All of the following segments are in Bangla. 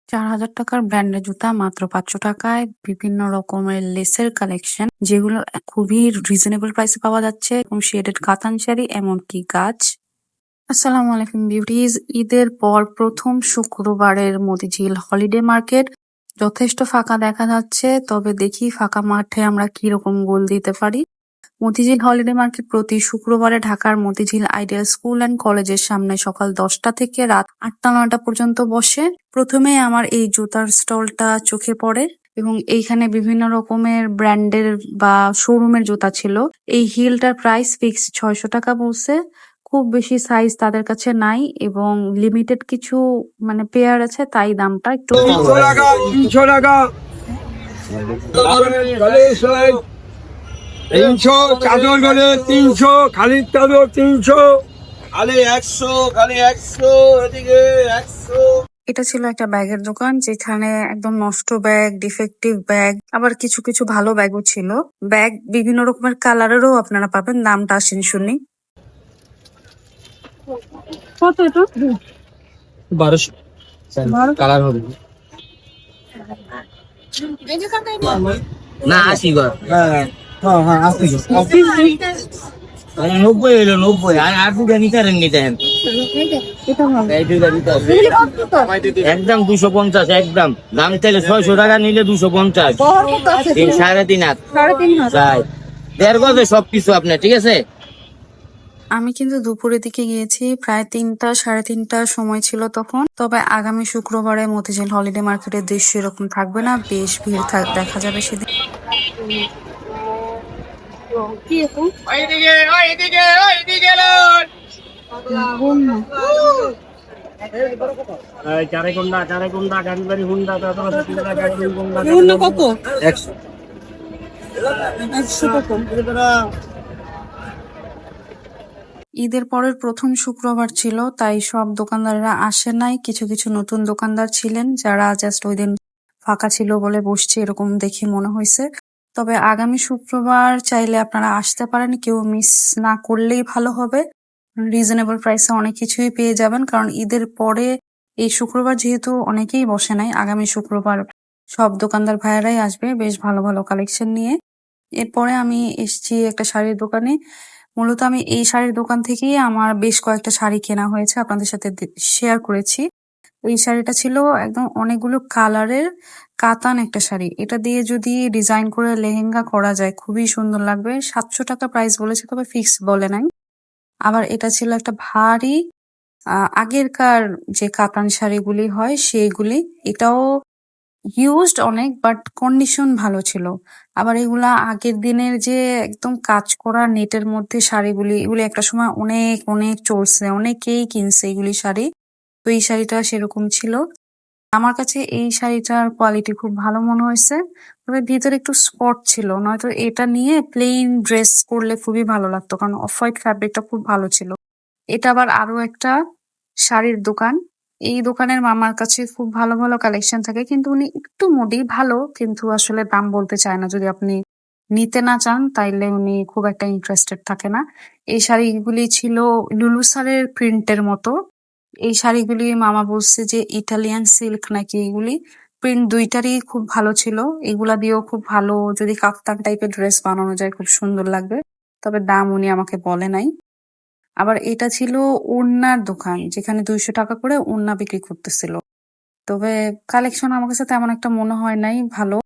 ৳৪,০০০ ব্র্যান্ডের জুতা মাত্র ৫০০ টাকায় বিভিন্ন রকমের লেসের কালেকশন, যেগুলো খুবই রিজনেবল প্রাইসে পাওয়া যাচ্ছে এবং শেডেড কাতান শাড়ি এমনকি গাছ। আসসালামু আলাইকুম বিউটিজ। ঈদের পর প্রথম শুক্রবারের মতিঝিল হলিডে মার্কেট যথেষ্ট ফাঁকা দেখা যাচ্ছে, তবে দেখি ফাঁকা মাঠে আমরা কিরকম গোল দিতে পারি। মতিঝিল হলিডে মার্কেট প্রতি শুক্রবারে ঢাকার মতিঝিল আইডিয়াল স্কুল অ্যান্ড কলেজের সামনে সকাল ১০টা থেকে রাত ৮টা-৯টা পর্যন্ত বসে। প্রথমে আমার এই জুতার স্টলটা চোখে পড়ে এবং এইখানে বিভিন্ন রকমের ব্র্যান্ডের বা শোরুমের জুতা ছিল। এই হিলটার প্রাইস ফিক্স ৬০০ টাকা বলছে। খুব বেশি সাইজ তাদের কাছে নাই এবং লিমিটেড কিছু পেয়ার আছে, তাই দামটা একটু কম। ৩০০ টাকা ৩০০ টাকা ৩০০ চাদর গলে ৩০০ খালিদ চাদর ৩০০ খালি ১০০ খালি ১০০ এদিকে ১০০। এটা ছিল একটা ব্যাগের দোকান, যেখানে একদম নষ্ট ব্যাগ, ডিফেক্টিভ ব্যাগ, আবার কিছু কিছু ভালো ব্যাগও ছিল। ব্যাগ বিভিন্ন রকমের কালারেরও আপনারা পাবেন। দামটা আসেন শুনি। কত এটা? ১২০০ কালার হবে না ৮০ ঘর। হ্যাঁ হ্যাঁ আসতে ৯০ হলো ৯০ আর দুটা নিতেন নিতেন একদম ২৫০ একদম দাম চাইলে ৬০০ টাকা নিলে ২৫০ ৩.৫ হাত তাই ১.৫ গজে সবকিছু আপনার ঠিক আছে। আমি কিন্তু দুপুরের দিকে গিয়েছি, প্রায় ৩টা সাড়ে ৩টার সময় ছিল তখন। তবে আগামী শুক্রবারে মতিঝিল হলিডে মার্কেটের দৃশ্য এরকম থাকবে না, বেশ ভিড় দেখা যাবে সেদিন। ঈদের পরের প্রথম শুক্রবার ছিল, তাই সব দোকানদাররা আসে নাই। কিছু কিছু নতুন দোকানদার ছিলেন যারা জাস্ট ওই দিন ফাঁকা ছিল বলে বসছে, এরকম দেখে মনে হয়েছে। তবে আগামী শুক্রবার চাইলে আপনারা আসতে পারেন, কেউ মিস না করলেই ভালো হবে। রিজনেবল প্রাইসে অনেক কিছুই পেয়ে যাবেন, কারণ ঈদের পরে এই শুক্রবার যেহেতু অনেকেই বসে নাই, আগামী শুক্রবার সব দোকানদার ভাইয়ারাই আসবে বেশ ভালো ভালো কালেকশন নিয়ে। এরপরে আমি এসেছি একটা শাড়ির দোকানে। মূলত আমি এই শাড়ির দোকান থেকেই আমার বেশ কয়েকটা শাড়ি কেনা হয়েছে, আপনাদের সাথে শেয়ার করেছি। এই শাড়িটা ছিল একদম অনেকগুলো কালারের কাতান একটা শাড়ি। এটা দিয়ে যদি ডিজাইন করে লেহেঙ্গা করা যায় খুবই সুন্দর লাগবে। ৭০০ টাকা প্রাইস বলেছে, তবে ফিক্স বলে নাই। আবার এটা ছিল একটা ভারী আগেরকার যে কাতান শাড়িগুলি হয় সেইগুলি। এটাও ইউজড অনেক, বাট কন্ডিশন ভালো ছিল। আবার এগুলা আগের দিনের যে একদম কাজ করা নেটের মধ্যে শাড়িগুলি, এগুলি একটা সময় অনেক অনেক চলছে, অনেকেই কিনছে এগুলি শাড়ি। তো এই শাড়িটা সেরকম ছিল। আমার কাছে এই শাড়িটার কোয়ালিটি খুব ভালো মনে হয়েছে, তবে ভিতরে একটু স্পট ছিল। নয়তো এটা নিয়ে প্লেন ড্রেস করলে খুবই ভালো লাগতো, কারণ অফ হোয়াইট ফ্যাব্রিকটা খুব ভালো ছিল। এটা আবার আরো একটা শাড়ির দোকান। এই দোকানের মামার কাছে খুব ভালো ভালো কালেকশন থাকে, কিন্তু উনি একটু মোডি ভালো, কিন্তু আসলে দাম বলতে চায় না। যদি আপনি নিতে না চান তাইলে উনি খুব একটা ইন্টারেস্টেড থাকে না। এই শাড়িগুলি ছিল লুলুসারের প্রিন্টের মতো। এই শাড়িগুলি মামা বলছে যে ইটালিয়ান সিল্ক নাকি, এগুলি প্রিন্ট দুইটারই খুব ভালো ছিল। এগুলা দিয়েও খুব ভালো যদি কাফতান টাইপের ড্রেস বানানো যায় খুব সুন্দর লাগবে, তবে দাম উনি আমাকে বলে নাই। আবার এটা ছিল ওড়নার দোকান, যেখানে ২০০ টাকা করে ওড়না বিক্রি করতেছিল। তবে কালেকশন আমার কাছে তেমন একটা মনে হয় নাই ভালো।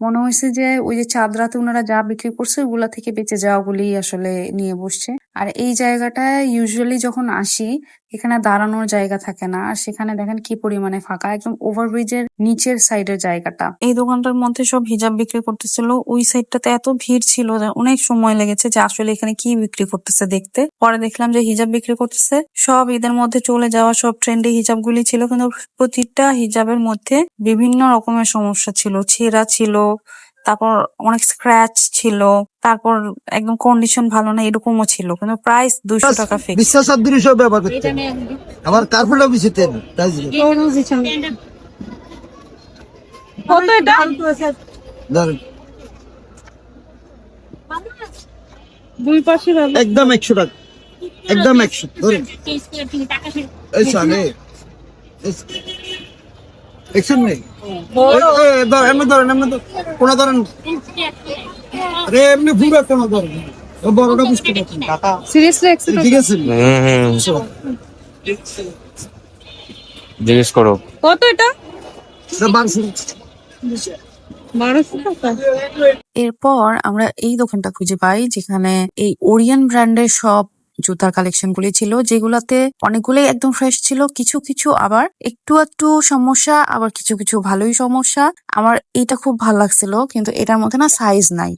মনে হয়েছে যে ওই যে চাঁদরাতে ওনারা যা বিক্রি করছে ওগুলা থেকে বেঁচে যাওয়াগুলি আসলে নিয়ে বসছে। আর এই জায়গাটায় ইউজুয়ালি যখন আসি, এখানে দাঁড়ানোর জায়গা থাকে না, আর সেখানে দেখেন কি পরিমাণে ফাঁকা, একদম ওভারব্রিজের নিচের সাইডের জায়গাটা। এই দোকানটার মধ্যে সব হিজাব বিক্রি করতেছিল। ওই সাইডটাতে এত ভিড় ছিল যে অনেক সময় লেগেছে যে আসলে এখানে কি বিক্রি করতেছে দেখতে। পরে দেখলাম যে হিজাব বিক্রি করতেছে। সব ঈদের মধ্যে চলে যাওয়া সব ট্রেন্ডি হিজাব গুলি ছিল, কিন্তু প্রতিটা হিজাবের মধ্যে বিভিন্ন রকমের সমস্যা ছিল। ছেঁড়া ছিল, তারপর অনেক স্ক্র্যাচ ছিল, তারপর একদম কন্ডিশন ভালো না এরকমও ছিল, কিন্তু প্রাইস ২০০ টাকা ফিক্স। বিশ্বাস আর দৃশ্য ব্যবহার করতে আমার কার্পেট অফিসে কত এটা? দুই পাশে একদম ১০০ টাকা, একদম ১০০ ধরুন। এই শাড়ি দেখছেন নেই এমনি ধরেন কোনা ধরেন আরে এমনি ফুল একটা না ধরেন বড়টা বুঝতে পারছেন সিরিয়াসলি ঠিক আছে জিজ্ঞেস করো। কত এটা? এটা বাংশু 1200 টাকা। এরপর আমরা এই দোকানটা খুঁজে পাই যেখানে এই ওরিয়ন ব্র্যান্ডের সব জুতার কালেকশন গুলি ছিল, যেগুলাতে অনেকগুলোই একদম ফ্রেশ ছিল, কিছু কিছু আবার একটু একটু সমস্যা, আবার কিছু কিছু ভালোই সমস্যা। আমার এইটা খুব ভালো লাগছিল, কিন্তু এটার মধ্যে না সাইজ নাই।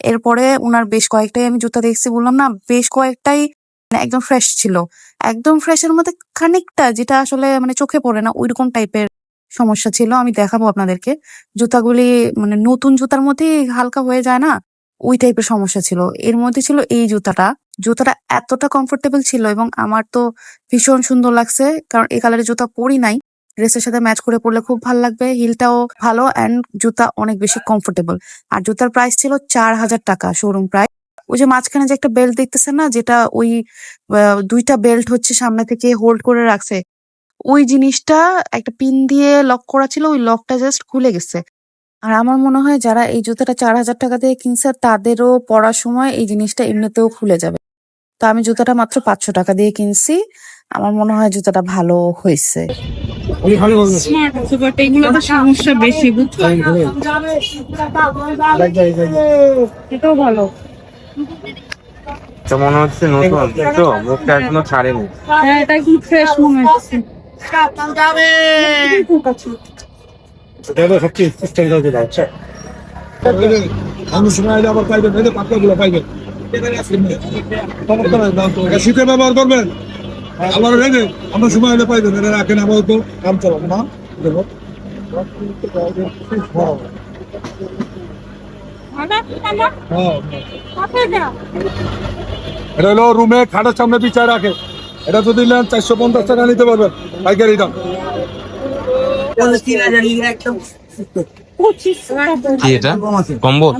এরপরে ওনার বেশ কয়েকটাই আমি জুতা দেখছি, বললাম না বেশ কয়েকটাই মানে একদম ফ্রেশ ছিল, একদম ফ্রেশের মধ্যে খানিকটা যেটা আসলে মানে চোখে পড়ে না ওইরকম টাইপের সমস্যা ছিল। আমি দেখাবো আপনাদেরকে জুতাগুলি, মানে নতুন জুতার মধ্যে হালকা হয়ে যায় না, ওই টাইপের সমস্যা ছিল। এর মধ্যে ছিল এই জুতাটা, জুতাটা এতটা কমফোর্টেবল ছিল এবং আমার তো ভীষণ সুন্দর লাগছে, কারণ এই কালারের জুতা পরি নাই, ড্রেসের সাথে ম্যাচ করে পরলে খুব ভালো লাগবে। হিলটাও ভালো অ্যান্ড জুতা অনেক বেশি কমফোর্টেবল। আর জুতার প্রাইস ছিল 4000 টাকা শোরুম প্রাইস। ওই যে মাঝখানে যে একটা বেল্ট দেখতেছেন না, যেটা ওই দুইটা বেল্ট হচ্ছে সামনে থেকে হোল্ড করে রাখছে, ওই জিনিসটা একটা পিন দিয়ে লক করা ছিল, ওই লকটা জাস্ট খুলে গেছে। আর আমার মনে হয় যারা এই জুতাটা 4000 টাকা দিয়ে কিনছে তাদেরও পরার সময় এই জিনিসটা এমনিতেও খুলে যাবে। তো আমি জুতাটা মাত্র 500 টাকা দিয়ে কিনছি, আমার মনে হয় জুতাটা ভালো হয়েছে। স্মার্ট আছে বাট এগুলো তো সমস্যা বেশি, বুঝছো? এটাও ভালো। তো মনে হচ্ছে নতুন, তো মুখটা এখনো ছাড়েনি। হ্যাঁ, এটা একদম ফ্রেশ মনে হচ্ছে। এটা সবচেয়ে সিস্টেম দাও দিলা আচ্ছা আমি সময় আবার পাইবেন এই পাতাগুলো পাইবেন শীতে ব্যবহার করবেন আবার রেখে আমরা সময় হলে পাইবেন এটা রাখেন আমার তো কাম চালাবো না দেখো এটা হলো রুমে খাটের সামনে বিছায় রাখে, এটা যদি নেন 450 টাকা নিতে পারবেন পাইকারি দাম। কি এটা কম্বল?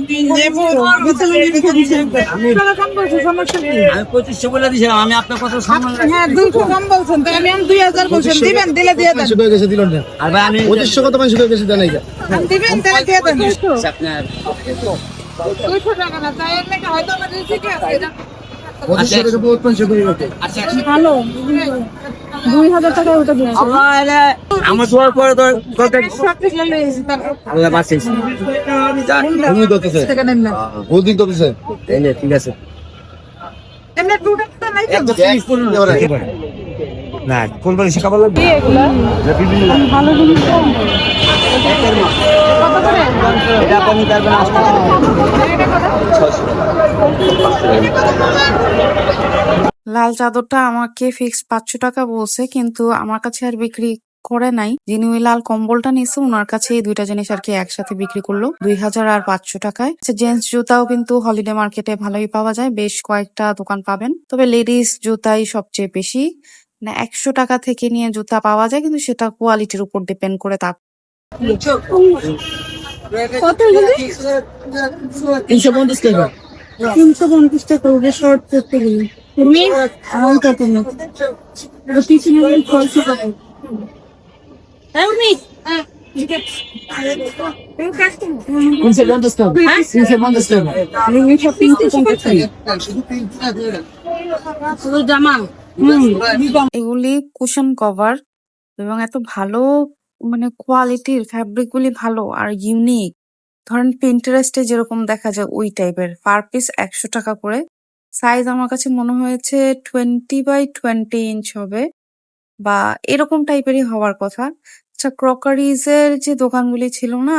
আমি 2500 বলে দিয়েছিলাম, আমি আপনার কথা সম্মান রাখি। হ্যাঁ, 200 কম বলছেন, তাই আমি 2000 বলছেন, দিবেন দিলে দিয়ে দেন। আর ভাই আমি 2500 কত মানুষ গেছে জানাই যা দিবেন তাহলে দিয়ে দেন। আপনার 200 টাকা না, তাই এর নাকি হয়তো আমার রিসিকে আছে। 2500 টাকা 2500 করে গেছে আচ্ছা ভালো 2000 টাকা ওটা দিয়ে আমার শোয়ার পরে তো আল্লাহ বাঁচিস। তুমি দতেছে টাকা নেন না। গোদিক দতেছে এই নে, ঠিক আছে। এমনি প্রোডাক্টটা নাই তো? না কোরবানি শেখাবার লাগবে কি এগুলা? ভালো জিনিস তো। কত করে? এটা আপনি পারবেন আসতে। লাল চাদরটা আমাকে ফিক্স 500 টাকা বলছে, কিন্তু আমার কাছে আর বিক্রি করে নাই। যিনি ওই লাল কম্বলটা নিছে ওনার কাছে এই দুইটা জিনিস আর কি একসাথে বিক্রি করলো 2000 আর 500 টাকায়। জেন্টস জুতাও কিন্তু হলিডে মার্কেটে ভালোই পাওয়া যায়, বেশ কয়েকটা দোকান পাবেন, তবে লেডিস জুতাই সবচেয়ে বেশি, মানে 100 টাকা থেকে নিয়ে জুতা পাওয়া যায়, কিন্তু সেটা কোয়ালিটির উপর ডিপেন্ড করে। তা কত এগুলি? 350 টাকা। 350 টাকা ওটা শর্ট করতে গেলে। তুমি আমার কত না? ওটা পিছনে 600 টাকা। হ্যাঁ উনি এগুলি কুশন কভার এবং এত ভালো, মানে কোয়ালিটির ফ্যাব্রিক গুলি ভালো আর ইউনিক। ধরেন পিন্টারেস্টে যেরকম দেখা যায় ওই টাইপের, পার পিস 100 টাকা করে। সাইজ আমার কাছে মনে হয়েছে 20x20 ইঞ্চ হবে বা এরকম টাইপেরই হওয়ার কথা। আচ্ছা, ক্রকারিজ এর যে দোকানগুলি ছিল না,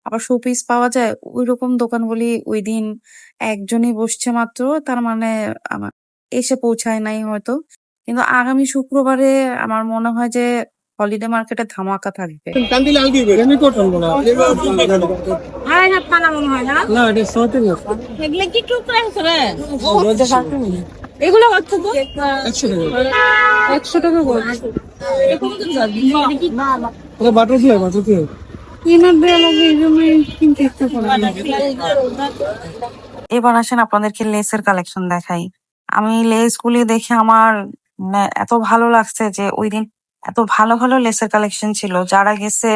আবার শোপিস পাওয়া যায়, ওই রকম দোকানগুলি ওই দিন একজনই বসছে মাত্র, তার মানে আমার এসে পৌঁছায় নাই হয়তো। কিন্তু আগামী শুক্রবারে আমার মনে হয় যে হলিডে মার্কেটে ধামাকা থাকবে। কান্দিলে আলগি আমি করতাম না আড়াই হাত পানা মনে হয় না? না এটা সতে না এগুলো কি টুক প্রাইস রে? এগুলো কত তো? 100 টাকা করে। এটা বাটার ফ্লাই কিনার দেওয়া লাগে এই জন্যই কিনতে ইচ্ছা করে না। এবার আসেন আপনাদেরকে লেসের কালেকশন দেখাই। আমি লেস গুলি দেখে আমার মানে এত ভালো লাগছে যে ওই দিন এত ভালো ভালো লেসের কালেকশন ছিল। যারা গেছে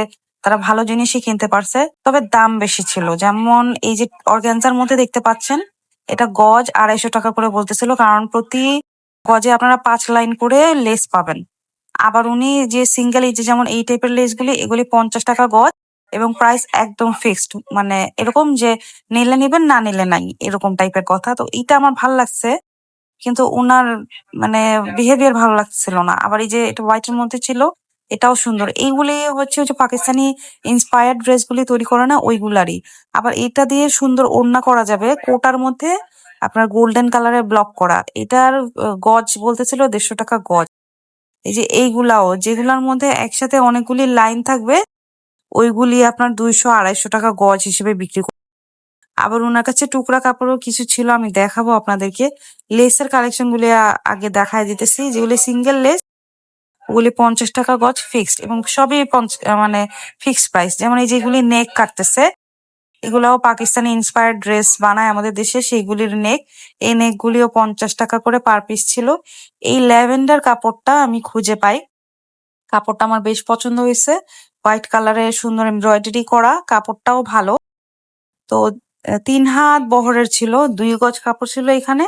তারা ভালো জিনিসই কিনতে পারছে, তবে দাম বেশি ছিল। যেমন এই যে অর্গানজার মধ্যে দেখতে পাচ্ছেন, এটা গজ 250 টাকা করে বলতেছিল, কারণ প্রতি গজে আপনারা 5 লাইন করে লেস পাবেন। আবার উনি যে সিঙ্গেল, এই যে যেমন এই টাইপের লেসগুলি, এগুলি 50 টাকা গজ এবং প্রাইস একদম ফিক্সড, মানে এরকম যে নিলে নিবেন না নিলে নাই, এরকম টাইপের কথা। তো এটা আমার ভালো লাগছে, কিন্তু ওনার মানে বিহেভিয়ার ভালো লাগছিল না। আবার এই যে এটা হোয়াইটের মধ্যে ছিল, এটাও সুন্দর। এইগুলি হচ্ছে ওই যে পাকিস্তানি ইন্সপায়ার্ড ড্রেস গুলি তৈরি করে না, ওইগুলারই। আবার এটা দিয়ে সুন্দর ওড়না করা যাবে, কোটার মধ্যে আপনার গোল্ডেন কালারের ব্লক করা। এটার গজ বলতেছিল 150 টাকা গজ। এই যে এইগুলাও, যেগুলার মধ্যে একসাথে অনেকগুলি লাইন থাকবে, ওইগুলি আপনার 200-250 টাকা গজ হিসেবে বিক্রি করে। আবার ওনার কাছে টুকরা কাপড়ও কিছু ছিল, আমি দেখাবো আপনাদেরকে। লেসের কালেকশন গুলি আগে দেখায় দিতেছি। যেগুলি সিঙ্গেল লেস, ওগুলি 50 টাকা গজ ফিক্সড, এবং সবই মানে ফিক্সড প্রাইস। যেমন এই যেগুলি নেক কাটতেছে, এগুলাও পাকিস্তানি ইন্সপায়ার্ড ড্রেস বানায় আমাদের দেশে, সেইগুলির নেক। এই নেক গুলিও 50 টাকা করে পার পিস ছিল। এই ল্যাভেন্ডার কাপড়টা আমি খুঁজে পাই, কাপড়টা আমার বেশ পছন্দ হয়েছে। হোয়াইট কালারের সুন্দর এমব্রয়ডারি করা, কাপড়টাও ভালো। তো 3 হাত বহরের ছিল, 2 গজ কাপড় ছিল এখানে।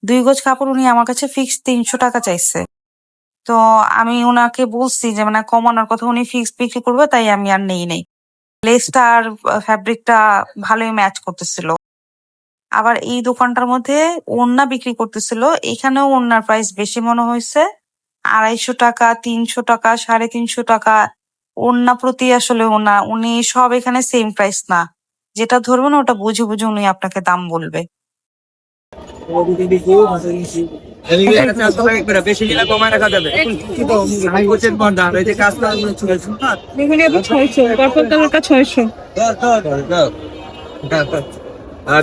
2 গজ কাপড় উনি আমার কাছে ফিক্স 300 টাকা চাইছে। তো আমি ওনাকে বলছি যে মানে কমানোর কথা, উনি ফিক্স বিক্রি করবে, তাই আমি আর নেই। লেসটা আর ফ্যাব্রিকটা ভালোই ম্যাচ করতেছিল। আবার এই দোকানটার মধ্যে ওড়না বিক্রি করতেছিল, এখানেও ওড়নার প্রাইস বেশি মনে হয়েছে। 250 টাকা, 300 টাকা, 350 টাকা ওড়না প্রতি। আসলে উনি সব এখানে সেম প্রাইস না, যেটা ধরবেন ওটা বুঝে বুঝে উনি আপনাকে দাম বলবে। বেশি নিলে কমায় রাখা যাবে। কাজ এগুলি আপনি 600, কর্পোরেট দামটা 600।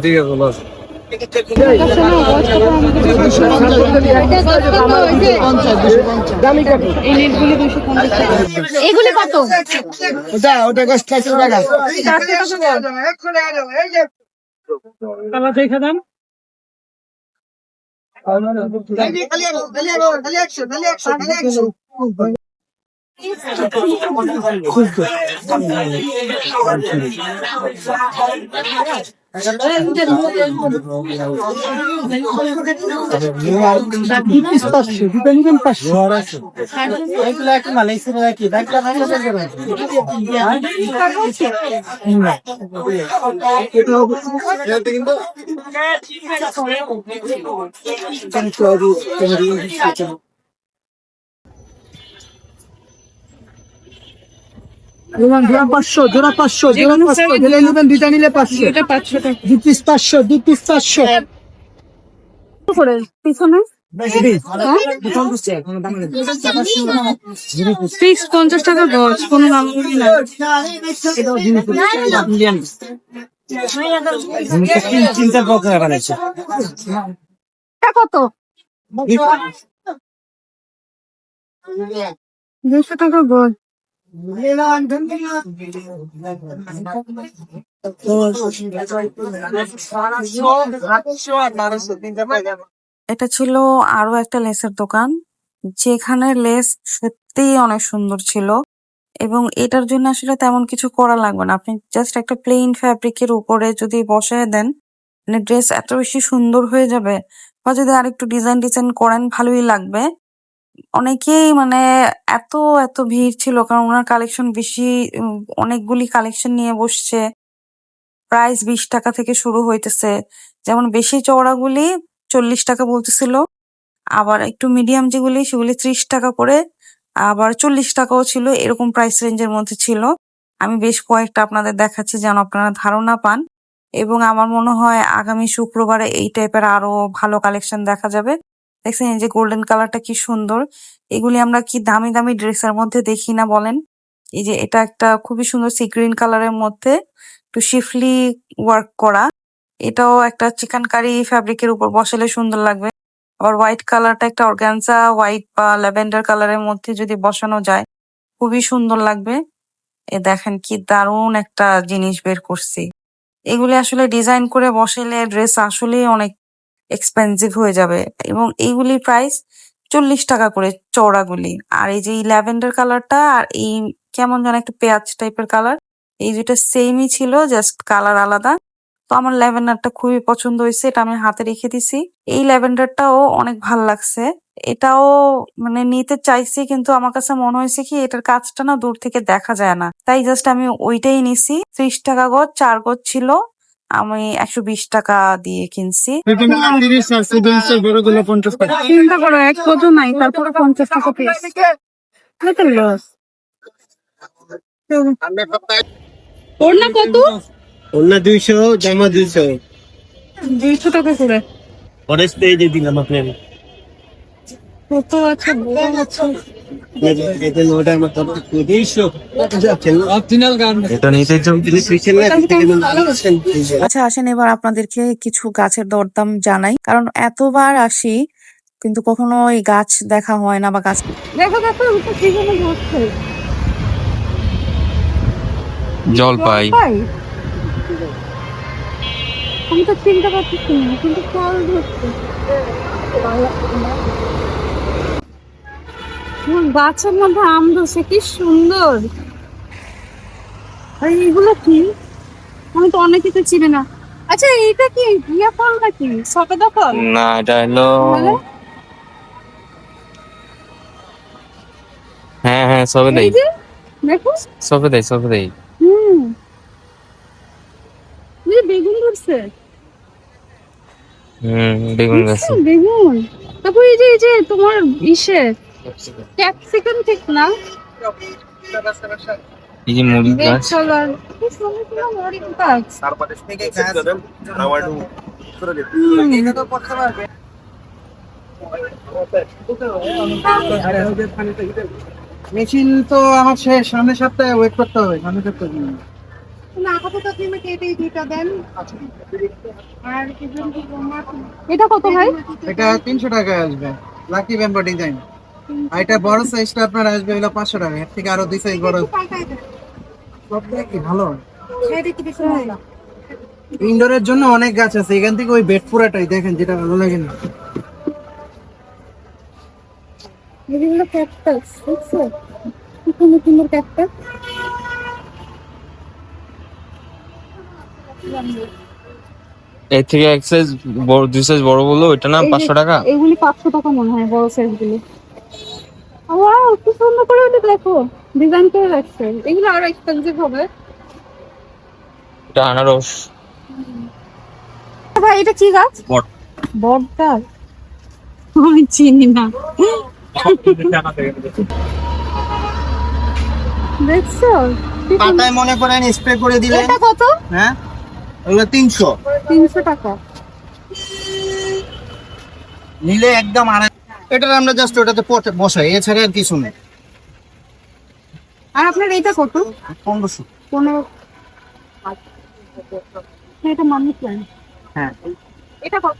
ঠিক আছে বস। এই নেটগুলি 250 টাকা। এগুলি কত? ওটা কষ্ট 400 টাকা। কালা দেখে দেন। জোড়া 500, জোড়া 500, জোড়া 500, দিলে নেবেন, দুইটা নিলে 500। এটা 500 টাকা 2 পিস 500, 2 পিস 500। করে পিছনে ফিক্স 50 টাকা গজ, কোনো দাম করি না। চিন্তার পক্ষে বানাইছে। এটা কত? 200 টাকা গজ। এটা ছিল আরো একটা লেসের দোকান, যেখানে লেস সত্যিই অনেক সুন্দর ছিল, এবং এটার জন্য আসলে তেমন কিছু করা লাগবে না। আপনি জাস্ট একটা প্লেন ফ্যাব্রিকের উপরে যদি বসায় দেন, মানে ড্রেস এত বেশি সুন্দর হয়ে যাবে। বা যদি আরেকটু ডিজাইন করেন, ভালোই লাগবে। অনেকেই মানে এত এত ভিড় ছিল, কারণ ওনার কালেকশন বেশি, অনেকগুলি কালেকশন নিয়ে বসছে। প্রাইস 20 টাকা থেকে শুরু হইতেছে। যেমন বেশি চওড়াগুলি 40 টাকা বলতেছিল, আবার একটু মিডিয়াম যেগুলি সেগুলি 30 টাকা করে, আবার 40 টাকাও ছিল। এরকম প্রাইস রেঞ্জের মধ্যে ছিল। আমি বেশ কয়েকটা আপনাদের দেখাচ্ছি যেন আপনারা ধারণা পান, এবং আমার মনে হয় আগামী শুক্রবারে এই টাইপের আরো ভালো কালেকশন দেখা যাবে। দেখছেন এই যে গোল্ডেন কালারটা কি সুন্দর, এগুলি আমরা কি দামি দামি ড্রেসের মধ্যে দেখি না বলেন। এই যে এটা একটা খুবই সুন্দর সি গ্রিন কালারের মধ্যে একটু শিফলি ওয়ার্ক করা, এটাও একটা চিকেন কারি ফ্যাব্রিকের উপর বসালে সুন্দর লাগবে। আবার হোয়াইট কালারটা একটা অর্গানজা হোয়াইট বা ল্যাভেন্ডার কালারের মধ্যে যদি বসানো যায়, খুবই সুন্দর লাগবে। এ দেখেন কি দারুণ একটা জিনিস বের করছি। এগুলি আসলে ডিজাইন করে বসাইলে ড্রেস আসলেই অনেক এক্সপেন্সিভ হয়ে যাবে, এবং এইগুলি প্রাইস 40 টাকা করে চওড়াগুলি। আর এই যে ল্যাভেন্ডার কালারটা আর এই কেমন যেন একটা পেঁয়াজ টাইপের কালার। এই দুইটা সেমই ছিল, জাস্ট কালার আলাদা। তো আমার ল্যাভেন্ডারটা খুবই পছন্দ হয়েছে, এটা আমি হাতে রেখে দিছি। এই ল্যাভেন্ডারটাও অনেক ভাল লাগছে, এটাও মানে নিতে চাইছি, কিন্তু আমার কাছে মনে হয়েছে কি এটার কাজটা না দূর থেকে দেখা যায় না, তাই জাস্ট আমি ওইটাই নিছি। 30 টাকা গজ, 4 গজ ছিল, আমি 120 টাকা দিয়ে কিনছি। চিন্তা করো, এক কত নাই, তারপরে 50 টাকা পিস। কত লস। ওর না কত? ওনা 200, জামা 200। 200 টাকা করে। পরে স্টেজে দিলাম আপনার। কত আছে, বড় আছে। এটা নোটার মতো 200 অরিজিনাল গান। এটা নিতে চাও? আচ্ছা আসেন এবার আপনাদেরকে কিছু গাছের দরদাম জানাই, কারণ এতবার আসি কিন্তু কখনো এই গাছ দেখা হয় না বা গাছ। দেখো দেখো, ওটা কি যেন ধরছে। জলপাই। জলপাই? আমি তো চিনতে পারতেছি না, কিন্তু ফল ধরছে। গাছের মধ্যে আম ধরছে, কি সুন্দর। আর এগুলো কি? আমি তো অনেক কিছু চিনি না। আচ্ছা এটা কি ইয়া ফল নাকি, সবেদা ফল? না, এটা হলো, তাহলে? হ্যাঁ হ্যাঁ, সবে দেই, এই যে, দেখো। সবে দেই। হুম, এই যে বেগুন ধরছে। বেগুন গাছে। বেগুন, তারপর এই যে তোমার ইসে ক্যাপসিকাম, ঠিক না? এই যে মুড়ি রেড গাছ। কালার, কি সুন্দর মরিং গাছ। মেশিন তো আমার শেষ, সামনের সপ্তাহে ওয়েট করতে হবে, সামনের সপ্তাহে। না, আপাতত আপনি আমাকে এটাই দুইটা দেন। আর এটা কত ভাই? এটা 300 টাকায় আসবে, লাকি ব্যাম্বো ডিজাইন। আর এটা বড় সাইজটা আপনার আসবে হলো 500 টাকা, এর থেকে আরো 2 সাইজ বড়। সব কি ভালো। ইনডোরের জন্য অনেক গাছ আছে, এখান থেকে ওই বেড পুরাটাই দেখেন, যেটা ভালো লাগে না। এগুলো ক্যাকটাস, বুঝছো? কি সুন্দর সুন্দর ক্যাকটাস। এর থেকে এক সাইজ বড়, 2 সাইজ বড় বললো, ওইটা না 500 টাকা। এগুলি 500 টাকা মনে হয়, বড় সাইজ গুলো। ওয়াও, কি সুন্দর করে ওটা দেখো, ডিজাইন করে রাখছে। এগুলো আরো এক্সপেন্সিভ হবে। এটা আনারস। ভাই এটা কি গাছ? বট। বটগাছ? আমি চিনি না। দেখছো? কি সুন্দর। পাতায় মনে করেন স্প্রে করে দিলেন। এটা কত? হ্যাঁ, ওগুলো 300 300 টাকা। নিলে একদম আড়াই। এটা আমরা জাস্ট ওটাতে বসাই, এছাড়া আর কিছু নেই। আর আপনার এটা কত? 1500। 15। এটা মানি প্ল্যান্ট। হ্যাঁ, এটা কত?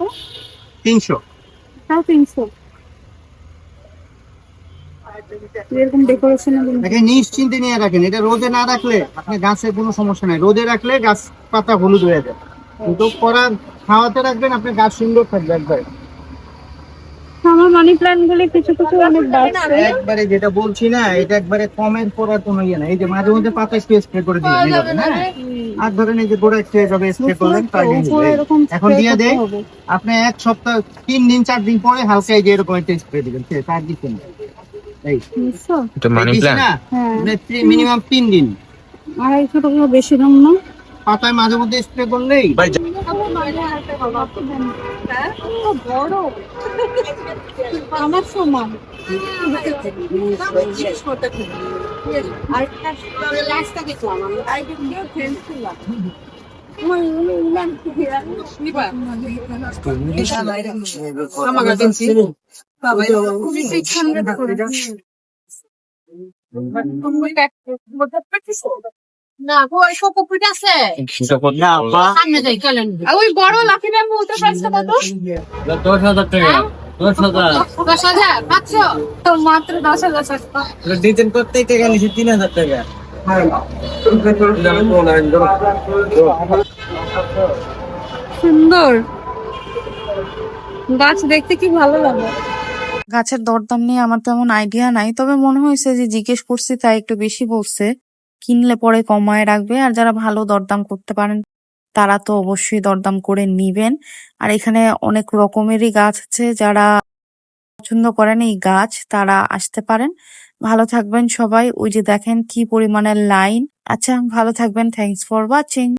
300। তাও 300। এরকম ডেকোরেশনের জন্য। দেখেন নিশ্চিন্তে নিয়ে রাখেন, এটা রোদে না রাখলে আপনি গাছের কোনো সমস্যা নাই। রোদে রাখলে গাছ পাতা হলুদ হয়ে যায়, কিন্তু করার খাওয়াতে রাখবেন, আপনি গাছ সুন্দর থাকবে একবারে। আমার মানি প্ল্যান্ট গুলি কিছু কিছু অনেক বাড়ছে। একবারে যেটা বলছি না, এটা একবারে কমের পড়ার কোনো ইয়ে না। এই যে মাঝে মধ্যে পাতা একটু স্প্রে করে দিলেন, এইভাবে, হ্যাঁ। আর ধরেন এই যে গোড়া একটু এভাবে স্প্রে করলেন, তাই এখন দিয়ে দেয়। আপনি 1 সপ্তাহ, 3 দিন 4 দিন পরে হালকা এই যে এরকম একটা স্প্রে দিবেন, ঠিক আছে? আর দিচ্ছেন না। এই এটা মানি প্ল্যান্ট। মিনিমাম 3 দিন 250 টাকা বেশি দাম না? পাতায় মাঝে মধ্যে স্প্রে করলেই। বড় আমার সমান। না গো, ওই সব পুকুর আছে। এটা কত? না বা সামনে যাই, চলেন। আর ওই বড় লাকি ব্যাম্বু, ওটা প্রাইসটা কত? 10,000 টাকা। 10,000 10,000 মাত্র? তো মাত্র 10,000 সস্তা। ডিজাইন করতেই টাকা নিছি 3,000 টাকা। সুন্দর গাছ দেখতে, কি ভালো লাগে। গাছের দরদাম নিয়ে আমার তেমন আইডিয়া নাই, তবে মনে হয়েছে যে জিজ্ঞেস করছি তাই একটু বেশি বলছে। কিনলে পরে কমায় রাখবে, আর যারা ভালো দরদাম করতে পারেন তারা তো অবশ্যই দরদাম করে নিবেন। আর এখানে অনেক রকমেরই গাছ আছে, যারা পছন্দ করেন এই গাছ তারা আসতে পারেন। ভালো থাকবেন সবাই। ওই যে দেখেন কি পরিমাণের লাইন। আচ্ছা, ভালো থাকবেন। Thanks for watching.